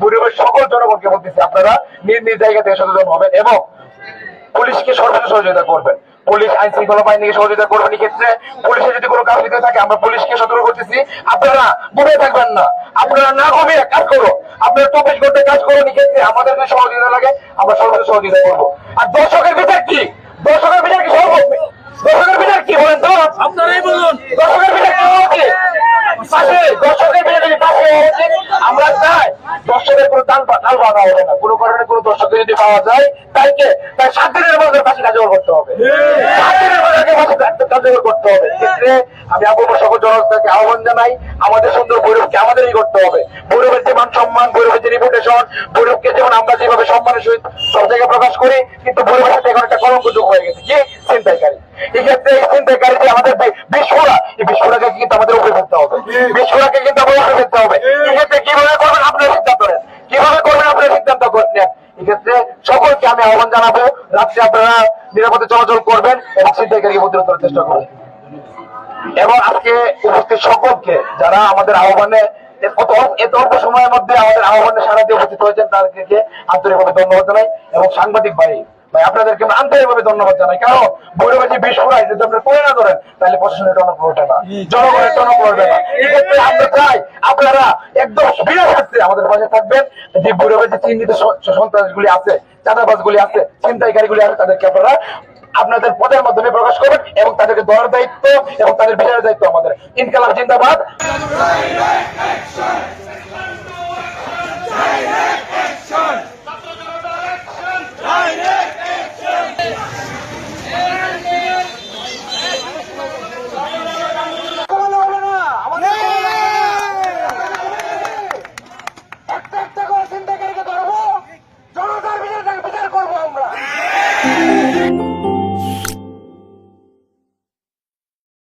ভৈরবের সকল জনগণকে বলতেছি, আপনারা নিজ নিজ জায়গা থেকে সচেতন হবেন এবং পুলিশকে সর্বোচ্চ সহযোগিতা করবেন। পুলিশ আইন শৃঙ্খলা বাহিনীকে সহযোগিতা করবেন। এক্ষেত্রে পুলিশের যদি কোনো কাজ দিতে থাকে আমরা পুলিশকে সতর্ক করতেছি, আপনারা ঘুমিয়ে থাকবেন না, আপনারা না ঘুমিয়ে কাজ করো, আপনারা 24 ঘন্টায় কাজ করুন। এক্ষেত্রে আমাদের যে সহযোগিতা লাগে আমরা সর্বোচ্চ সহযোগিতা করবো। আর দর্শকের বিচার কি? দর্শকের বিচার কি? দর্শকের বিচার কি বলেন তো? আপনারাই বলুন। দর্শকের বিচার কি হওয়া উচিত? দর্শকের বিচার যদি পাশে হওয়া উচিত। আমরা চাই দর্শকের কোনো টাল বাঁধা হবে না। কোনো কারণে কোনো দর্শককে যদি পাওয়া যায় তাই 7 দিনের মধ্যে ফাঁসি কার্যকর করতে হবে। 7 দিনের মধ্যে ফাঁসি কার্যকর করতে হবে। ক্ষেত্রে আমি আপনার সকল জনতাকে আহ্বান জানাই, আমাদের সুন্দর ভৈরবকে আমাদেরই করতে হবে। ভৈরবের যে মান সম্মান, ভৈরবের যে রিপুটেশন, ভৈরবকে যেমন আমরা যেভাবে সম্মানের সহিত সব জায়গায় প্রকাশ করি, কিন্তু ভৈরবের সাথে এখন একটা কলঙ্ক যোগ হয়ে গেছে, কি ছিনতাইকারী। এক্ষেত্রে এই ছিনতাইকারী যে আমাদের বিস্ফোরা, এই বিস্ফোরাকে কিন্তু আমাদের উপরে ফেলতে হবে। বিস্ফোরাকে কিন্তু আমাদের উপরে ফেলতে হবে। এক্ষেত্রে কিভাবে করবেন আপনারা সিদ্ধান্ত নেন, কিভাবে করবেন আপনারা সিদ্ধান্ত নেন। এক্ষেত্রে সকলকে আমি আহ্বান জানাবো, রাত্রে আপনারা নিরাপদে চলাচল করবেন এবং ছিনতাইকারীকে প্রতিরোধ করার চেষ্টা করবেন। এবং আজকে উপস্থিত সকলকে যারা আমাদের আহ্বানে এত অল্প সময়ের মধ্যে আমাদের আহ্বানে সারা দিয়ে উপস্থিত হয়েছেন তাদেরকে আন্তরিকভাবে ধন্যবাদ জানাই। এবং সাংবাদিক ভাই আপনাদেরকে আন্তরিকভাবে ধন্যবাদ জানাই। কারণ ভৈরবের যে বিস্ফোরায় যদি আপনারা করে না ধরেন তাহলে প্রশাসনের টনক পড়বে না, জনগণের টনক পড়বে না। এক্ষেত্রে আমরা চাই আপনারা একদম বিনা স্বার্থে আমাদের পাশে থাকবেন। যে ভৈরবের যে চিহ্নিত সন্ত্রাসগুলি আছে, চাঁদাবাজগুলি আছে, ছিনতাইকারীগুলি আছে, তাদেরকে আপনারা আপনাদের পদের মাধ্যমে প্রকাশ করবেন এবং তাদেরকে ধরার দায়িত্ব এবং তাদের বিচারের দায়িত্ব আমাদের। ইনকালাব জিন্দাবাদ। একটা করে চিন্তাকারীকে ধরবো, জনতার বিচার করবো আমরা।